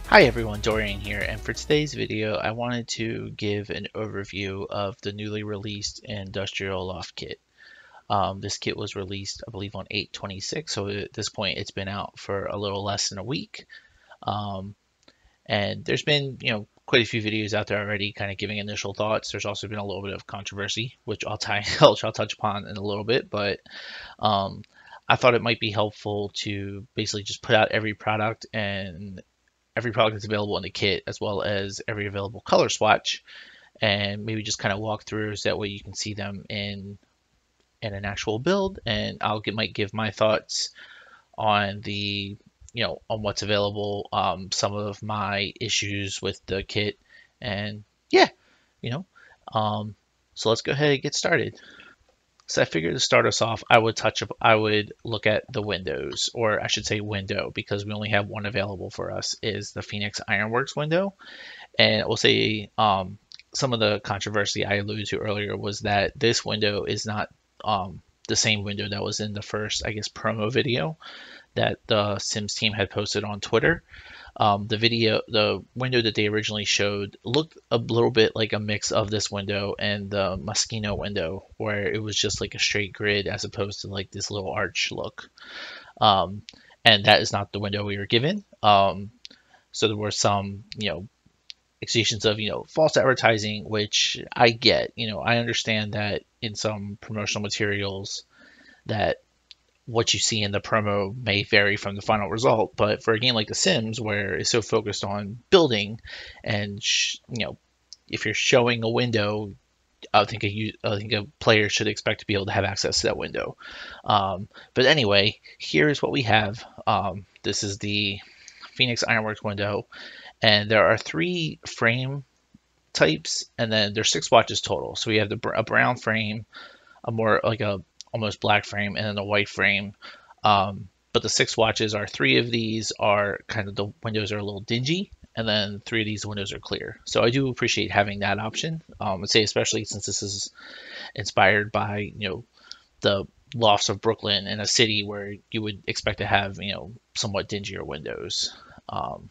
Hi everyone, Dorian here, and for today's video I wanted to give an overview of the newly released Industrial Loft Kit. This kit was released, I believe, on 8/26, so at this point it's been out for a little less than a week. Um, and there's been, quite a few videos out there already kind of giving initial thoughts. There's also been a little bit of controversy, which I'll touch upon in a little bit, but um, I thought it might be helpful to basically just put out every product that's available in the kit, as well as every available color swatch, and maybe just kind of walk through so that way you can see them in an actual build. And might give my thoughts on on what's available, some of my issues with the kit, and yeah, you know. Um, so let's go ahead and get started. So I figured to start us off, I would look at the windows, or I should say window, because we only have one available for us, is the Phoenix Ironworks window. And we'll say some of the controversy I alluded to earlier was that this window is not the same window that was in the first, I guess, promo video that the Sims team had posted on Twitter. The window that they originally showed looked a little bit like a mix of this window and the Moschino window, where it was just like a straight grid as opposed to like this little arch look. Um, and that is not the window we were given. So there were some, accusations of, false advertising, which I get. I understand that in some promotional materials that what you see in the promo may vary from the final result, but for a game like The Sims, where it's so focused on building, and if you're showing a window, I think a player should expect to be able to have access to that window. But anyway, here is what we have. This is the Phoenix Ironworks window, and there are three frame types, and then there's six watches total. So we have a brown frame, a more like a almost black frame, and then a white frame. But the six watches are three of these are kind of the windows are a little dingy, and then three of these windows are clear. So I do appreciate having that option. I'd say especially since this is inspired by the lofts of Brooklyn, in a city where you would expect to have somewhat dingier windows. Um,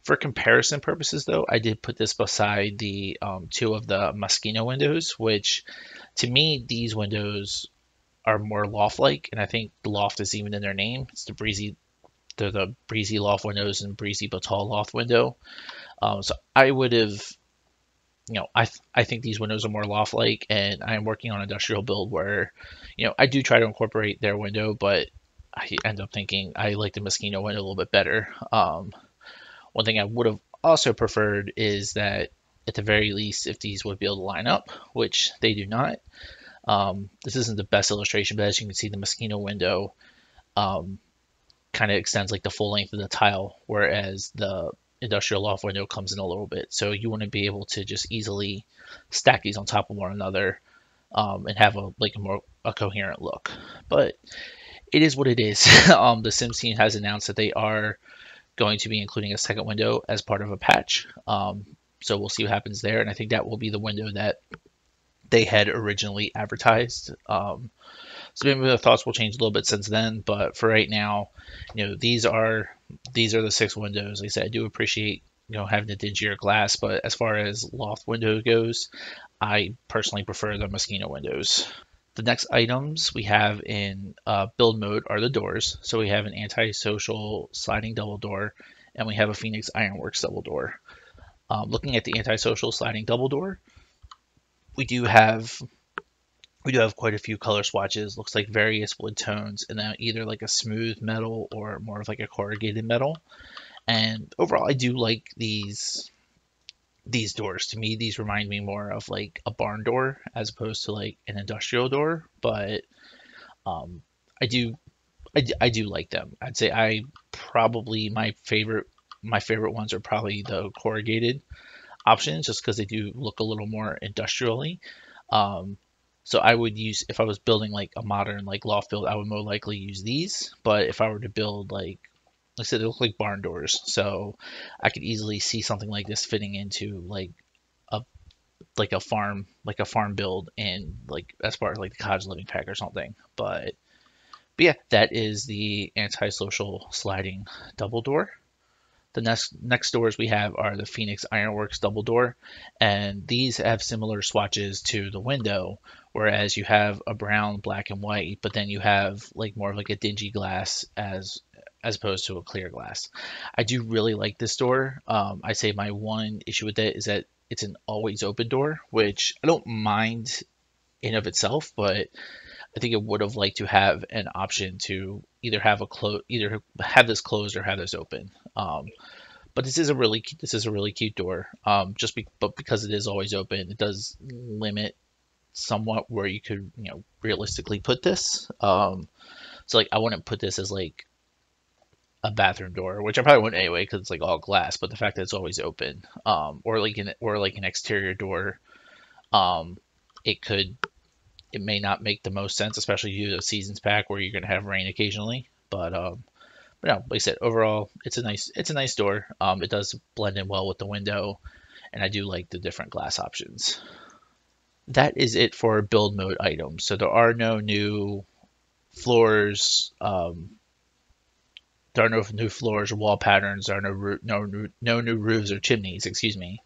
for comparison purposes, though, I did put this beside the two of the Moschino windows, which to me these windows are more loft-like, and I think the loft is even in their name. They're the breezy loft windows and breezy but tall loft window. So I would have, I think these windows are more loft-like, and I'm working on an industrial build where, I do try to incorporate their window, but I end up thinking I like the Moschino window a little bit better. One thing I would have also preferred is that at the very least, if these would be able to line up, which they do not. This isn't the best illustration, but as you can see, the Moschino window kind of extends like the full length of the tile, whereas the industrial loft window comes in a little bit. So you want to be able to just easily stack these on top of one another, and have a coherent look. But it is what it is. The Sims team has announced that they are going to be including a second window as part of a patch. So we'll see what happens there, and I think that will be the window that they had originally advertised. So maybe the thoughts will change a little bit since then, but for right now, these are the six windows. Like I said, I do appreciate having the dingier glass, but as far as loft window goes, I personally prefer the Moschino windows. The next items we have in build mode are the doors. So we have an antisocial sliding double door, and we have a Phoenix Ironworks double door. Looking at the antisocial sliding double door, we do have quite a few color swatches. Looks like various wood tones, and then either like a smooth metal or more of like a corrugated metal. And overall, I do like these doors. To me, these remind me more of like a barn door as opposed to like an industrial door. But I do I do like them. I'd say I probably my favorite ones are probably the corrugated options, just because they do look a little more industrially. Um, so I would use, if I was building like a modern like loft build, I would more likely use these. But if I were to build like I said, they look like barn doors, so I could easily see something like this fitting into a like a farm build, and like as far as like the cottage living pack or something. But yeah, that is the antisocial sliding double door. The next doors we have are the Phoenix Ironworks double door, and these have similar swatches to the window, whereas you have a brown, black, and white, but then you have like more of like a dingy glass as opposed to a clear glass. I do really like this door. I say my one issue with it is that it's an always open door, which I don't mind in of itself, but I think it would have liked to have an option to either have this closed or have this open. But this is a really cute door. But because it is always open, it does limit somewhat where you could realistically put this. So like I wouldn't put this as like a bathroom door, which I probably wouldn't anyway because it's like all glass. But the fact that it's always open, or like an exterior door, um, it could it may not make the most sense, especially if you do a seasons pack where you're going to have rain occasionally. But no, like I said, overall, it's a nice door. It does blend in well with the window, and I do like the different glass options. That is it for build mode items. So there are no new floors. There are no new floors or wall patterns. There are no new roofs or chimneys. Excuse me.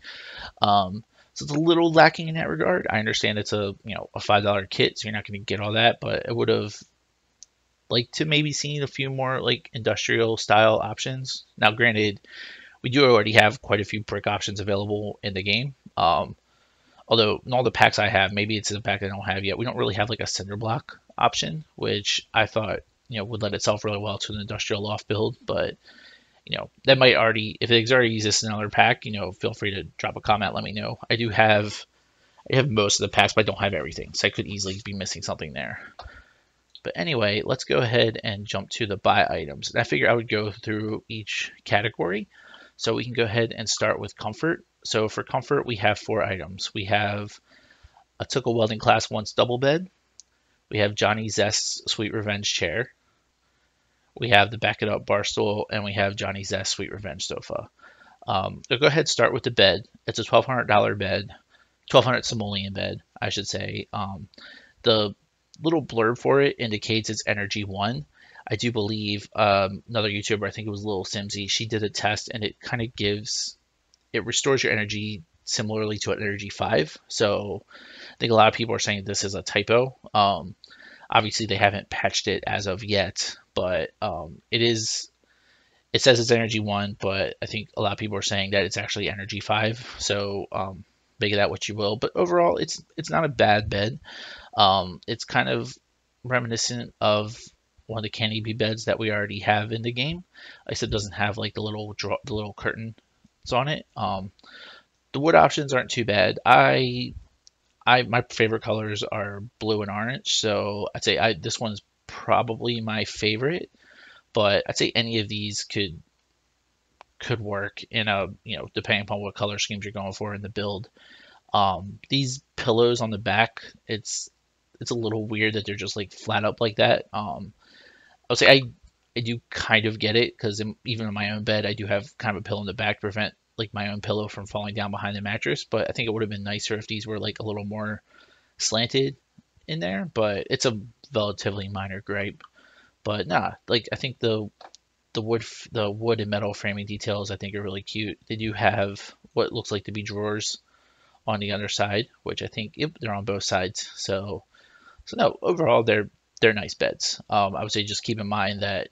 So it's a little lacking in that regard. I understand it's a $5 kit, so you're not going to get all that, but I would have liked to maybe seen a few more like industrial style options. Now, granted, we do already have quite a few brick options available in the game. Although in all the packs I have, maybe it's a pack I don't have yet. We don't really have like a cinder block option, which I thought would lend itself really well to an industrial loft build, but that might already, if it already exists in another pack, feel free to drop a comment, let me know. I have most of the packs, but I don't have everything, so I could easily be missing something there. But anyway, let's go ahead and jump to the buy items. And I figure I would go through each category. So we can go ahead and start with comfort. So for comfort, we have 4 items. We have a Took a Welding Class Once double bed. We have Johnny Zest's Sweet Revenge chair. We have the Back It Up bar stool, and we have Johnny Zest's Sweet Revenge sofa. I'll go ahead and start with the bed. It's a $1,200 bed, 1,200 simoleon bed, I should say. The little blurb for it indicates it's energy 1. I do believe another YouTuber, I think it was Little Simsy, she did a test and it kind of restores your energy similarly to an energy 5. So I think a lot of people are saying this is a typo. Obviously they haven't patched it as of yet, but it says it's energy 1, but I think a lot of people are saying that it's actually energy 5. So make of that what you will. But overall, it's not a bad bed. It's kind of reminiscent of one of the Candy Bee beds that we already have in the game. Like I said, it doesn't have like the little curtains on it. The wood options aren't too bad. My favorite colors are blue and orange, so I'd say this one's probably my favorite. But I'd say any of these could work in depending upon what color schemes you're going for in the build. These pillows on the back, it's a little weird that they're just like flat up like that. I would say I do kind of get it because even in my own bed, I do have kind of a pillow in the back to prevent like my own pillow from falling down behind the mattress. But I think it would have been nicer if these were like a little more slanted in there. But it's a relatively minor gripe. But nah, like I think the wood and metal framing details I think are really cute. They do have what looks like to be drawers on the underside, which I think they're on both sides. So no, overall they're nice beds. I would say just keep in mind that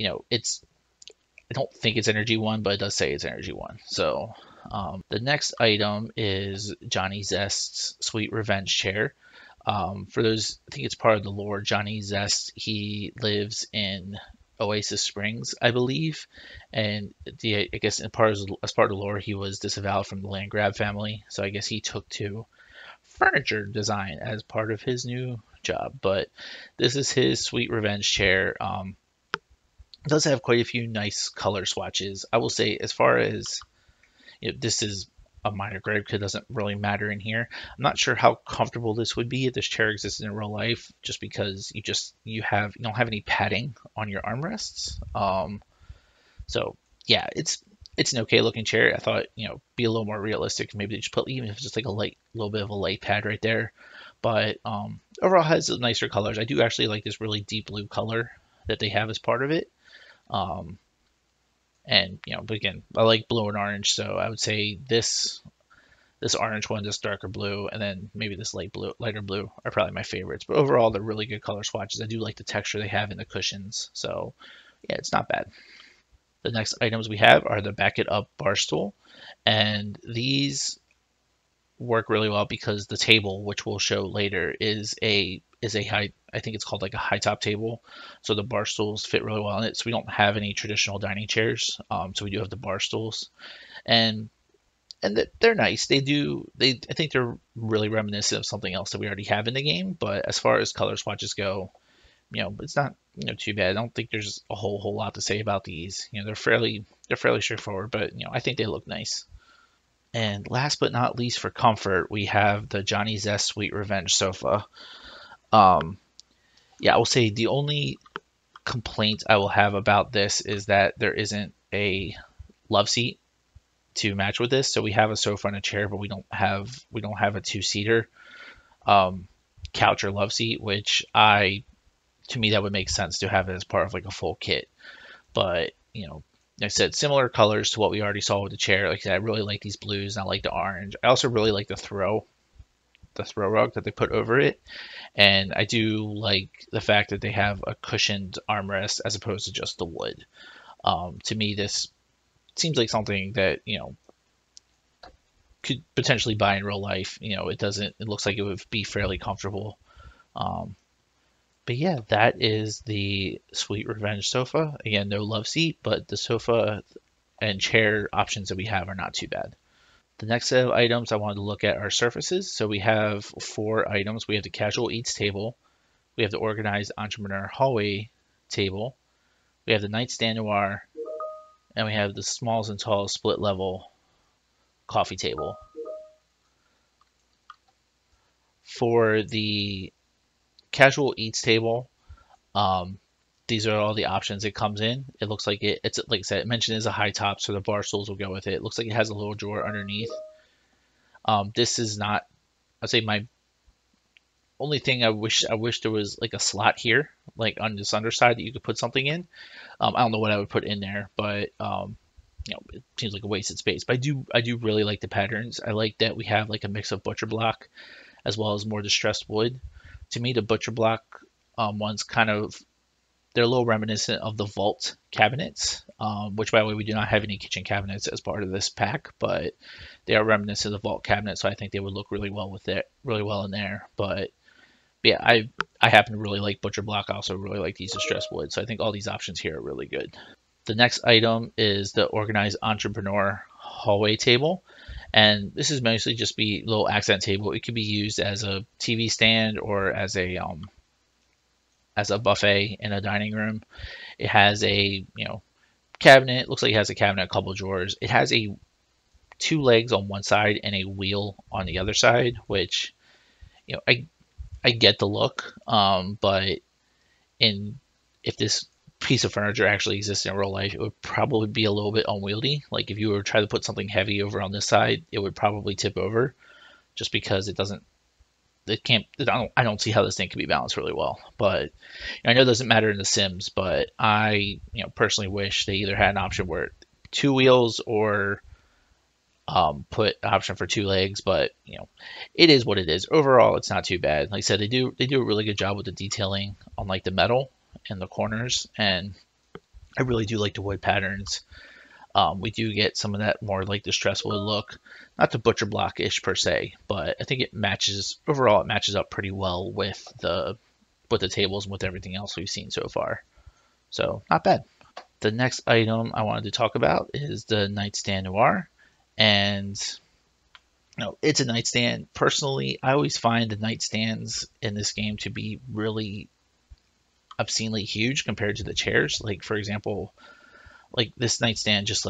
I don't think it's energy 1, but it does say it's energy 1. So the next item is Johnny Zest's Sweet Revenge chair. For those, I think it's part of the lore. Johnny Zest, he lives in Oasis Springs, I believe, and I guess as part of the lore, he was disavowed from the land grab family. So I guess he took to furniture design as part of his new job. But this is his Sweet Revenge chair. It does have quite a few nice color swatches. I will say, as far as this is a minor gripe because it doesn't really matter in here. I'm not sure how comfortable this would be if this chair existed in real life, just because you don't have any padding on your armrests. So yeah, it's an okay looking chair. I thought be a little more realistic. Maybe they just put even if it's just like a little bit of a light pad right there. But overall has nicer colors. I do actually like this really deep blue color that they have as part of it. And but again, I like blue and orange, so I would say this orange one, this darker blue, and then maybe this lighter blue are probably my favorites. But overall, they're really good color swatches. I do like the texture they have in the cushions, so yeah, it's not bad. The next items we have are the Back It Up bar stool, and these work really well because the table, which we'll show later, is a high. I think it's called like a high top table, so the bar stools fit really well in it. So we don't have any traditional dining chairs, so we do have the bar stools, and they're nice. I think they're really reminiscent of something else that we already have in the game. But as far as color swatches go, it's not too bad. I don't think there's a whole lot to say about these. They're fairly straightforward, but I think they look nice. And last but not least, for comfort, we have the Johnny Zest Sweet Revenge sofa. Um, yeah, I will say the only complaint I will have about this is that there isn't a love seat to match with this. So we have a sofa and a chair, but we don't have a two-seater couch or love seat, which to me that would make sense to have it as part of like a full kit. But like I said, similar colors to what we already saw with the chair. Like I said, I really like these blues and I like the orange. I also really like the throw rug that they put over it. And I do like the fact that they have a cushioned armrest as opposed to just the wood. To me, this seems like something that, could potentially buy in real life. It looks like it would be fairly comfortable. Um, but yeah, that is the Sweet Revenge sofa. Again, no love seat, but the sofa and chair options that we have are not too bad. The next set of items I wanted to look at are surfaces. So we have four items. We have the casual eats table. We have the organized entrepreneur hallway table. We have the nightstand noir, and we have the smalls and talls split level coffee table. For the casual eats table, um, these are all the options it comes in. It looks like it's like I said, it mentioned is a high top, so the bar stools will go with it. It looks like it has a little drawer underneath. This is not. I'd say my only thing I wish there was like a slot here, like on this underside that you could put something in. I don't know what I would put in there, but it seems like a wasted space. But I do really like the patterns. I like that we have like a mix of butcher block as well as more distressed wood. To me, the butcher block ones they're a little reminiscent of the vault cabinets, which by the way we do not have any kitchen cabinets as part of this pack, but they are reminiscent of the vault cabinet, so I think they would look really well in there. But yeah, I happen to really like butcher block. I also really like these distressed wood, so I think all these options here are really good. The next item is the organized entrepreneur hallway table. And this is mostly just be a little accent table. It could be used as a TV stand or as a buffet in a dining room. It has a cabinet. It looks like it has a cabinet, a couple of drawers. It has two legs on one side and a wheel on the other side, which I get the look, but in if this piece of furniture actually exists in real life, it would probably be a little bit unwieldy. Like if you were trying to put something heavy over on this side, it would probably tip over just because it doesn't. It can't. I don't see how this thing can be balanced really well. But I know it doesn't matter in The Sims, but I personally wish they either had an option where two wheels or put an option for two legs. But it is what it is. Overall, it's not too bad. Like I said, they do a really good job with the detailing on like the metal and the corners, and I really do like the wood patterns. We do get some of that more like distressed wood look, not the butcher block ish per se, but I think it matches up pretty well with the tables and with everything else we've seen so far. So not bad. The next item I wanted to talk about is the nightstand noir, and it's a nightstand. Personally, I always find the nightstands in this game to be really obscenely huge compared to the chairs. Like for example, like this nightstand is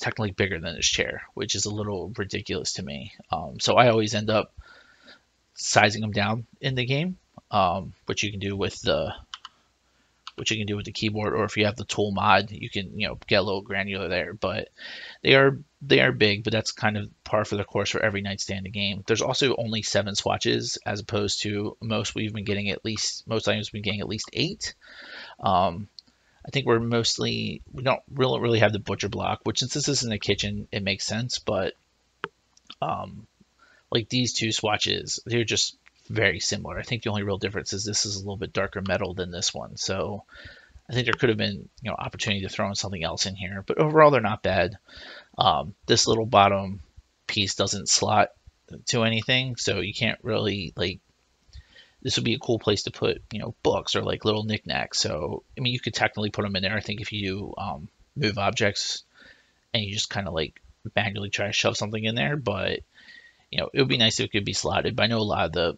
technically bigger than this chair, which is a little ridiculous to me. So I always end up sizing them down in the game, which you can do with the keyboard, or if you have the tool mod, you can get a little granular there. But they are big, but that's kind of par for the course for every nightstand in the game. There's also only 7 swatches as opposed to most items we've been getting at least 8. I think we don't really have the butcher block, which since this isn't a kitchen, it makes sense. But um, like these two swatches, they're just very similar. I think the only real difference is this is a little bit darker metal than this one. So I think there could have been, opportunity to throw in something else in here. But overall, they're not bad. This little bottom piece doesn't slot to anything, so you can't really like. This would be a cool place to put, books or like little knickknacks. So I mean, you could technically put them in there. I think if you move objects and you just kind of like manually try to shove something in there, but it would be nice if it could be slotted. But I know a lot of the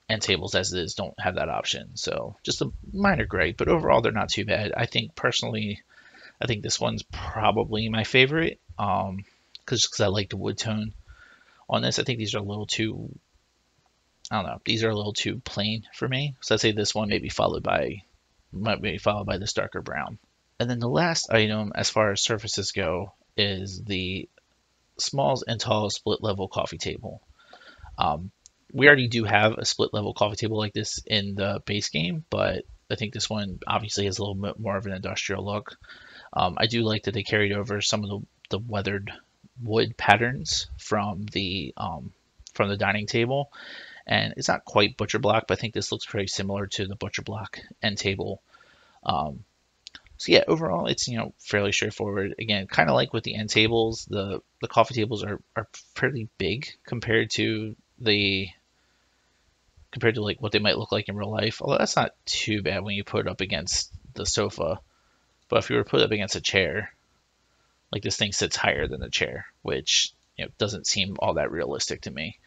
end tables as it is don't have that option. So just a minor gripe, but overall they're not too bad. I think personally, I think this one's probably my favorite. Because I like the wood tone on this. I think these are a little too, I don't know, these are a little too plain for me. So I'd say this one might be followed by this darker brown. And then the last item as far as surfaces go is the smalls and tall split level coffee table. Um, we already do have a split level coffee table like this in the base game, but I think this one obviously has a little bit more of an industrial look. I do like that they carried over some of the weathered wood patterns from the dining table, and it's not quite butcher block, but I think this looks very similar to the butcher block end table. Um, so yeah, overall it's fairly straightforward. Again, kind of like with the end tables, the coffee tables are fairly big the compared to like what they might look like in real life. Although that's not too bad when you put it up against the sofa. But if you were to put it up against a chair, like this thing sits higher than the chair, which doesn't seem all that realistic to me.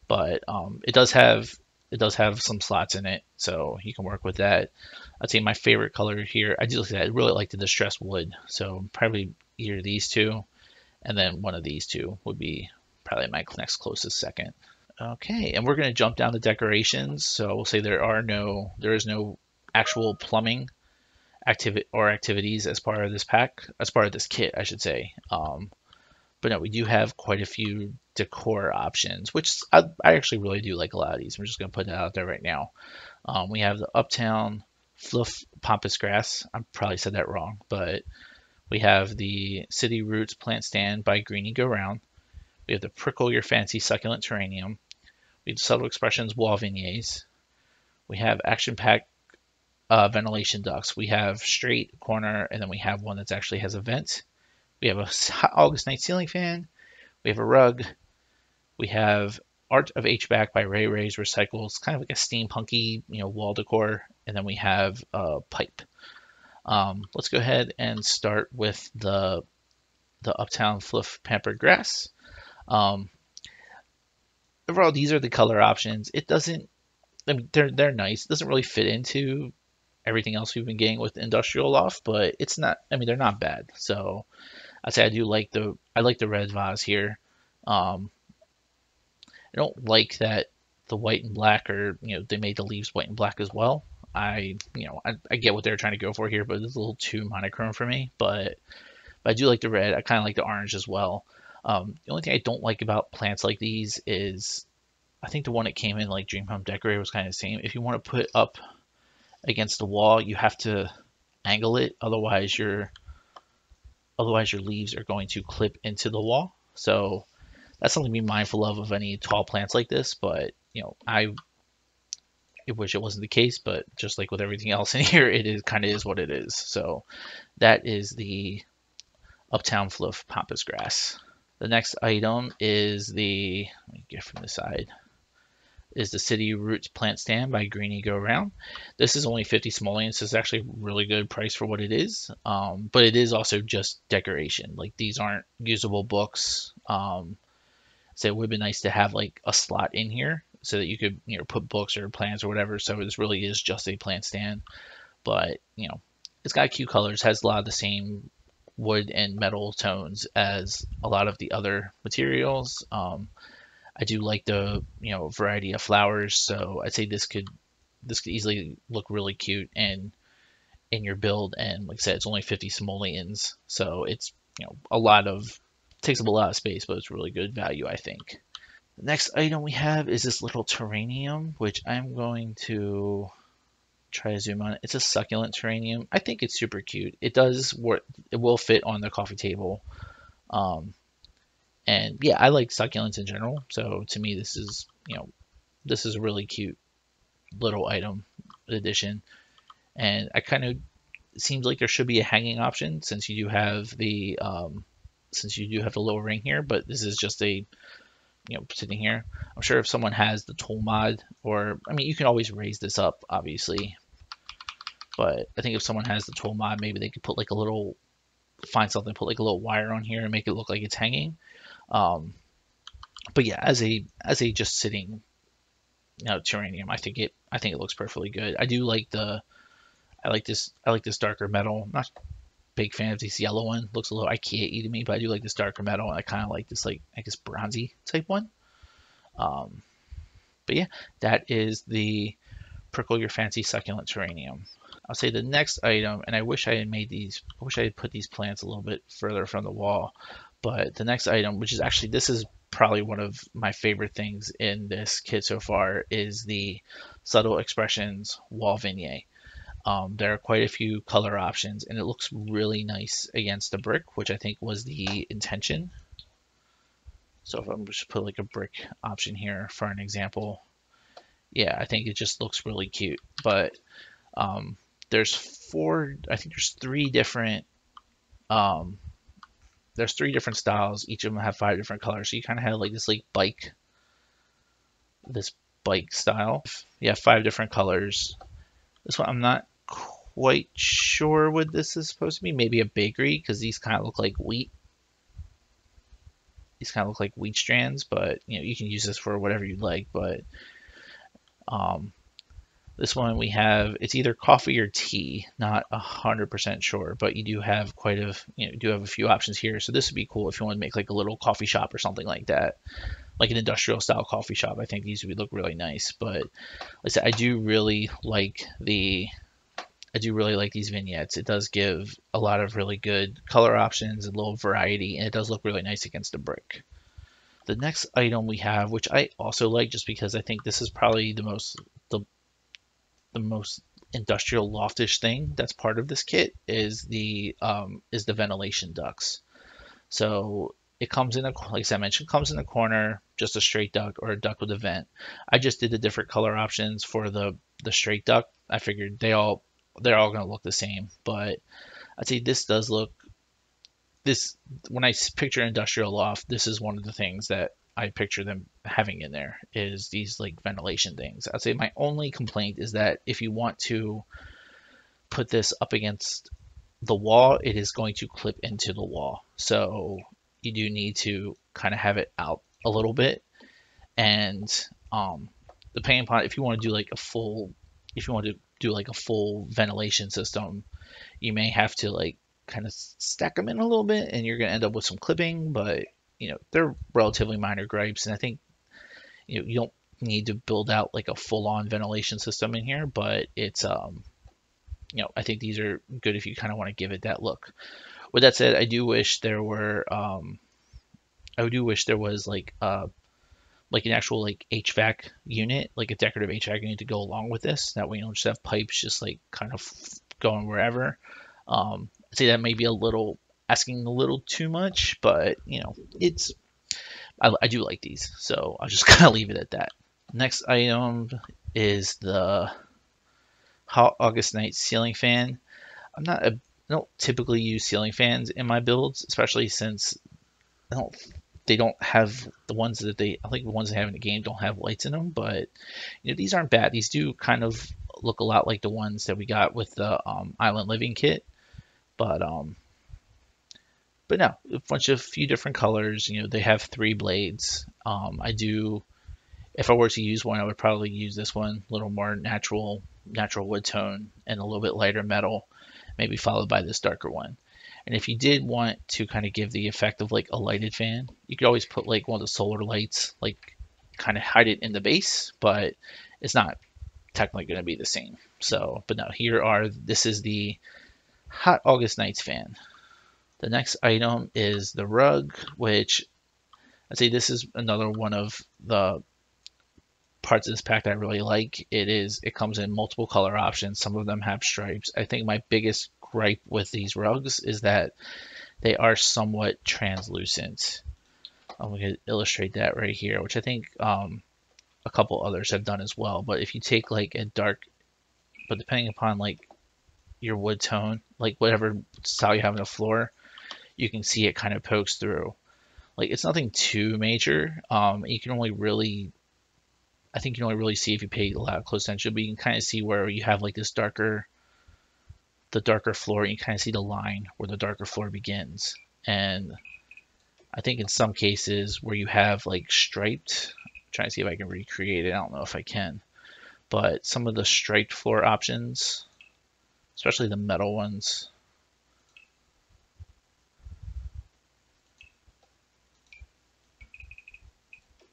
But it does have some slots in it, so you can work with that. I'd say my favorite color here, I really like the distressed wood, so probably either these two, and then one of these two would be probably my next closest second. Okay, and we're going to jump down to decorations. So we'll say there is no actual plumbing activities as part of this pack, as part of this kit, I should say. But no, we do have quite a few decor options, which I actually really do like a lot of these. I'm just going to put that out there right now. We have the Uptown Fluff Pampas Grass. I probably said that wrong, but we have the City Roots Plant Stand by Greenie Go Round. We have the Prickle Your Fancy Succulent Terranium. We have Subtle Expressions Wall Vignettes. We have Action Pack ventilation ducts. We have straight corner, and then we have one that actually has a vent. We have a August night ceiling fan. We have a rug. We have Art of HVAC by Ray Ray's Recycles, kind of like a steampunky, wall decor. And then we have a pipe. Let's go ahead and start with the Uptown Fluff Pampered Grass. Um, Overall, these are the color options. It doesn't, I mean, they're nice. It doesn't really fit into everything else we've been getting with Industrial Loft, but it's not. I mean, they're not bad. So I'd say I like the red vase here. Um, I don't like that the white and black are they made the leaves white and black as well. I get what they're trying to go for here, but it's a little too monochrome for me. But I do like the red. I kind of like the orange as well. The only thing I don't like about plants like these is I think the one that came in like Dream Home Decorator was kind of the same. If you want to put up against the wall, you have to angle it. Otherwise your leaves are going to clip into the wall. So that's something to be mindful of any tall plants like this. But I wish it wasn't the case. But just like with everything else in here, it is kind of is what it is. So that is the Uptown Fluff Pampas Grass. The next item is let me get from the side, is the City Roots Plant Stand by Greenie Go Round. This is only 50 simoleons. This is actually a really good price for what it is. But it is also just decoration. Like these aren't usable books. So it would be nice to have like a slot in here so that you could put books or plants or whatever. So this really is just a plant stand. But it's got cute colors, has a lot of the same wood and metal tones as a lot of the other materials. I do like the variety of flowers, so I'd say this could easily look really cute in your build. And like I said, it's only 50 simoleons, so it's takes up a lot of space, but it's really good value, I think. The next item we have is this little terranium, which I'm going to try to zoom on it. It's a succulent terranium. I think it's super cute. It does work. It will fit on the coffee table. Um, and yeah, I like succulents in general. So to me, this is, this is a really cute little item addition. And I kind of, it seems like there should be a hanging option since you do have the little ring here, but this is just a, sitting here. I'm sure if someone has the tool mod, or I mean, you can always raise this up, obviously, but I think if someone has the tool mod, maybe they could put like a little, find something, put like a little wire on here and make it look like it's hanging. But yeah, as a just sitting, terranium, I think it looks perfectly good. I like this darker metal. I'm not a big fan of this yellow one. Looks a little IKEA-y to me, but I do like this darker metal. And I kind of like this, like, I guess, bronzy type one. But yeah, that is the Prickle Your Fancy Succulent Terranium. I'll say the next item, and I wish I had put these plants a little bit further from the wall, but the next item, which is actually, this is probably one of my favorite things in this kit so far, is the Subtle Expressions wall vignette. There are quite a few color options, and it looks really nice against the brick, which I think was the intention. So if I'm just put like a brick option here for an example, yeah, I think it just looks really cute. But there's three different styles. Each of them have 5 different colors. So you kind of have like this bike style. Yeah, 5 different colors. This one I'm not quite sure what this is supposed to be. Maybe a bakery, because these kind of look like wheat. These kind of look like wheat strands, but you can use this for whatever you like. But this one we have, it's either coffee or tea. Not 100% sure, but you do have a few options here. So this would be cool if you want to make like a little coffee shop or something like that, like an industrial style coffee shop. I think these would look really nice. But like I said, I do really like these vignettes. It does give a lot of really good color options and a little variety, and it does look really nice against the brick. The next item we have, which I also like just because I think this is probably the most industrial loftish thing that's part of this kit, is the ventilation ducts. So it comes in like I mentioned, comes in a corner, just a straight duct or a duct with a vent. I just did the different color options for the straight duct. I figured they're all going to look the same, but I'd say when I picture industrial loft, this is one of the things that I picture them having in there, is these like ventilation things. I'd say my only complaint is that if you want to put this up against the wall, it is going to clip into the wall. So you do need to kind of have it out a little bit. And depending upon if you want to do like a full ventilation system, you may have to like kind of stack them in a little bit, and you're going to end up with some clipping. But they're relatively minor gripes, and I think you don't need to build out like a full-on ventilation system in here. But it's I think these are good if you kind of want to give it that look. With that said, I do wish there was like an actual like HVAC unit, like a decorative HVAC unit to go along with this. That way you don't just have pipes just like kind of going wherever. I'd say that may be asking a little too much, but I do like these, so I'll just kind of leave it at that. Next item is the Hot August Night ceiling fan. I don't typically use ceiling fans in my builds, especially since they don't have the ones that I think the ones they have in the game don't have lights in them. But these aren't bad. These do kind of look a lot like the ones that we got with the Island Living kit, but no, a few different colors. They have 3 blades. If I were to use one, I would probably use this one, a little more natural wood tone and a little bit lighter metal, maybe followed by this darker one. And if you did want to kind of give the effect of like a lighted fan, you could always put like one of the solar lights, like kind of hide it in the base, but it's not technically going to be the same. So, but no, this is the Hot August Nights fan. The next item is the rug, which I'd say this is another one of the parts of this pack that I really like. It comes in multiple color options. Some of them have stripes. I think my biggest gripe with these rugs is that they are somewhat translucent. I'm going to illustrate that right here, which I think a couple others have done as well. But if you take like a dark, but depending upon like your wood tone, like whatever style you have on the floor, you can see it kind of pokes through. Like it's nothing too major. You can only really, I think you can only really see if you pay a lot of close attention, but you can kind of see where you have like this the darker floor, and you kind of see the line where the darker floor begins. And I think in some cases where you have like striped, I'm trying to see if I can recreate it. I don't know if I can, but some of the striped floor options, especially the metal ones,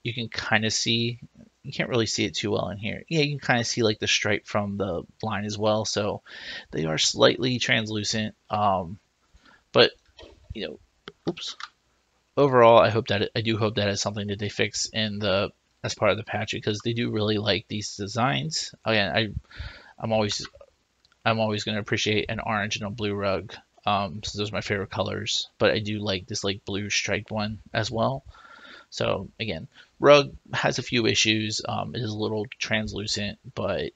you can kind of see, you can't really see it too well in here. Yeah, you can kind of see like the stripe from the line as well. So they are slightly translucent. But you know, oops. Overall, I do hope that is something that they fix in the as part of the patch, because they do really like these designs. Again, I'm always going to appreciate an orange and a blue rug. So those are my favorite colors. But I do like this like blue striped one as well. So again, rug has a few issues. It is a little translucent, but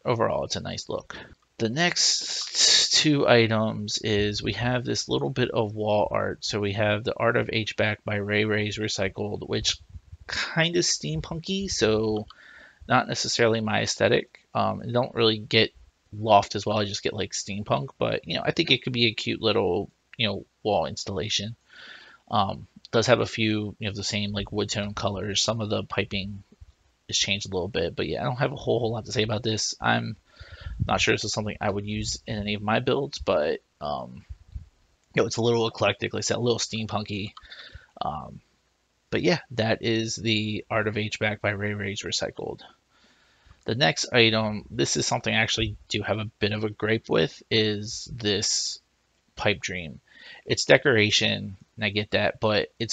overall it's a nice look. The next two items is we have this little bit of wall art. So we have the Art of HVAC by Ray Ray's Recycled, which kind of steampunky, so not necessarily my aesthetic. I don't really get loft as well. I just get like steampunk, but I think it could be a cute little wall installation. Does have a few the same like wood tone colors. Some of the piping is changed a little bit, but yeah, I don't have a whole lot to say about this. I'm not sure this is something I would use in any of my builds, but it's a little eclectic, like I said, a little steampunky. But yeah, that is the Art of HVAC by Ray Ray's Recycled. The next item, this is something I actually do have a bit of a gripe with, is this Pipe Dream. It's decoration, and I get that, but I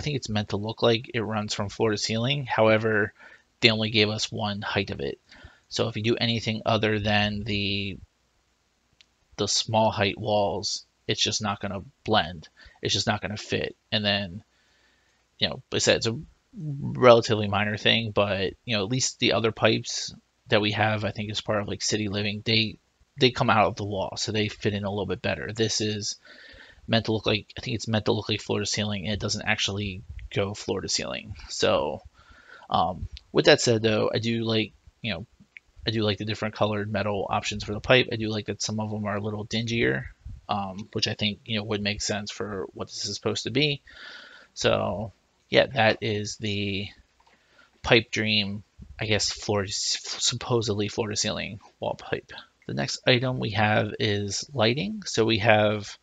think it's meant to look like it runs from floor to ceiling. However, they only gave us one height of it. So if you do anything other than the small height walls, it's just not going to blend. It's just not going to fit. And then, like I said, it's a relatively minor thing, but at least the other pipes that we have, I think as part of like city living, they come out of the wall, so they fit in a little bit better. This is meant to look like, I think it's meant to look like floor to ceiling, and it doesn't actually go floor to ceiling. So with that said, though, I do like the different colored metal options for the pipe. I do like that some of them are a little dingier, which I think would make sense for what this is supposed to be. So yeah, that is the Pipe Dream, I guess supposedly floor to ceiling wall pipe. The next item we have is lighting. So we have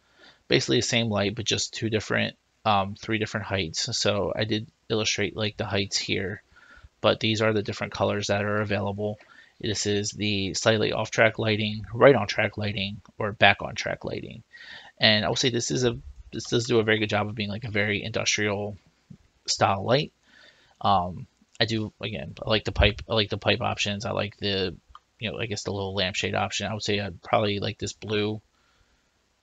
basically the same light, but just three different heights. So I did illustrate like the heights here, but these are the different colors that are available. This is the slightly off track lighting, right on track lighting, or back on track lighting. And I will say this does do a very good job of being like a very industrial style light. I like the pipe. I like the pipe options. I like the, I guess the little lampshade option. I would say I'd probably like this blue,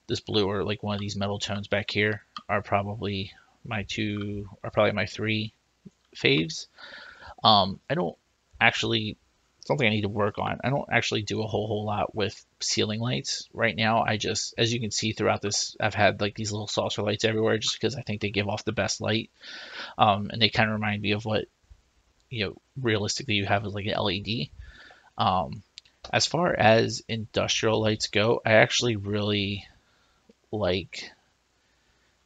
or like one of these metal tones back here are probably my three faves. I don't actually, something I need to work on. I don't actually do a whole lot with ceiling lights right now. I just, as you can see throughout this, I've had like these little saucer lights everywhere, just because I think they give off the best light. And they kind of remind me of what, realistically you have as like an LED. As far as industrial lights go, I actually really like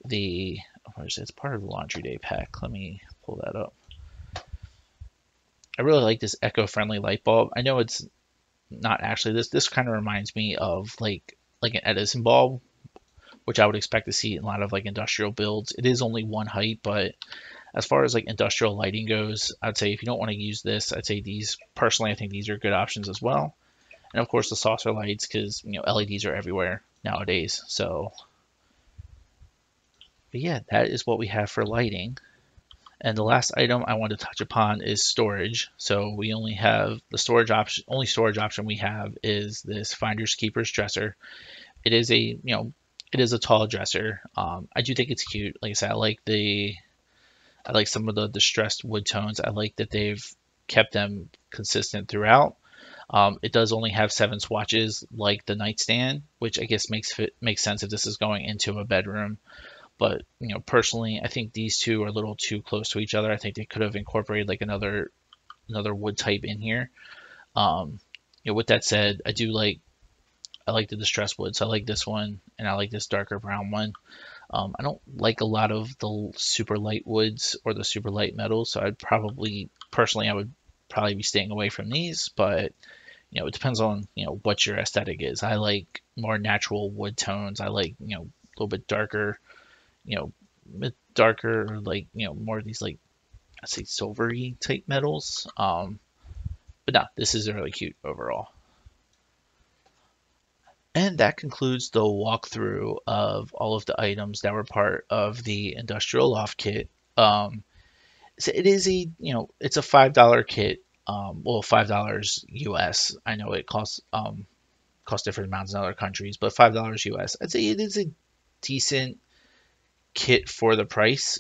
it's part of the Laundry Day pack. Let me pull that up. I really like this eco-friendly light bulb. I know it's not actually this. This kind of reminds me of like an Edison bulb, which I would expect to see in a lot of like industrial builds. It is only one height, but as far as like industrial lighting goes, I'd say if you don't want to use this, I'd say these, personally, I think these are good options as well. And of course the saucer lights, because LEDs are everywhere nowadays. So, but yeah, that is what we have for lighting. And the last item I want to touch upon is storage. So we only have the storage option. Only storage option we have is this Finders Keepers dresser. It is a it is a tall dresser. I do think it's cute. Like I said, I like some of the distressed wood tones. I like that they've kept them consistent throughout. It does only have 7 swatches, like the nightstand, which I guess makes sense if this is going into a bedroom. But personally, I think these two are a little too close to each other. I think they could have incorporated like another wood type in here. With that said, I like the distressed wood, so I like this one, and I like this darker brown one. I don't like a lot of the super light woods or the super light metals, so I would probably be staying away from these. But it depends on what your aesthetic is. I like more natural wood tones. I like a little bit darker, you darker, like more of these, like, I say silvery type metals. But no, this is really cute overall. And that concludes the walkthrough of all of the items that were part of the Industrial Loft Kit. So it is it's a $5 kit. Well, $5 US. I know it costs different amounts in other countries, but $5 US. I'd say it is a decent kit for the price.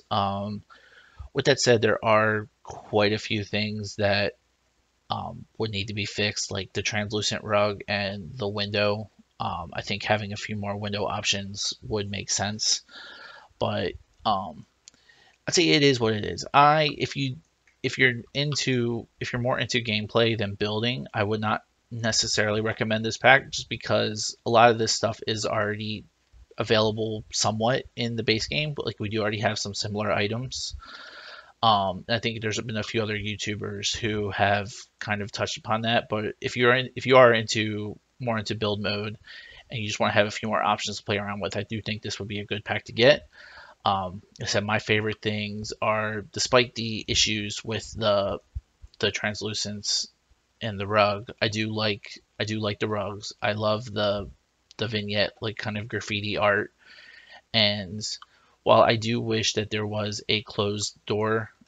With that said, there are quite a few things that would need to be fixed, like the translucent rug and the window. I think having a few more window options would make sense, but I'd say it is what it is. If you're more into gameplay than building, I would not necessarily recommend this pack, just because a lot of this stuff is already available somewhat in the base game, but like we do already have some similar items. I think there's been a few other YouTubers who have kind of touched upon that, but if you are more into build mode and you just want to have a few more options to play around with, I do think this would be a good pack to get. I said my favorite things are, despite the issues with the translucence and the rug, I do like the rugs. I love the vignette, like kind of graffiti art. And while I do wish that there was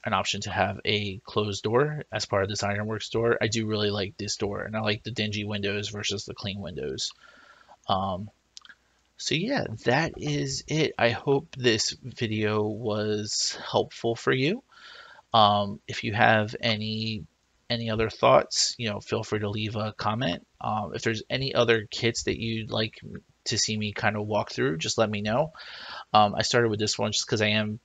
an option to have a closed door as part of this Ironworks door, I do really like this door, and I like the dingy windows versus the clean windows. So yeah, that is it. I hope this video was helpful for you. If you have any other thoughts, feel free to leave a comment. If there's any other kits that you'd like to see me kind of walk through, just let me know. I started with this one just because I am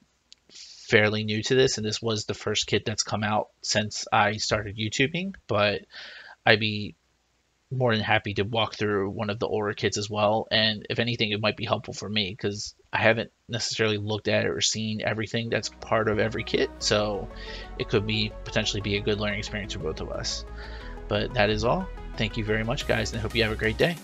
fairly new to this, and this was the first kit that's come out since I started YouTubing, but I'd be more than happy to walk through one of the older kits as well. And if anything, it might be helpful for me because I haven't necessarily looked at it or seen everything that's part of every kit, so it could potentially be a good learning experience for both of us. But that is all. Thank you very much, guys, and I hope you have a great day.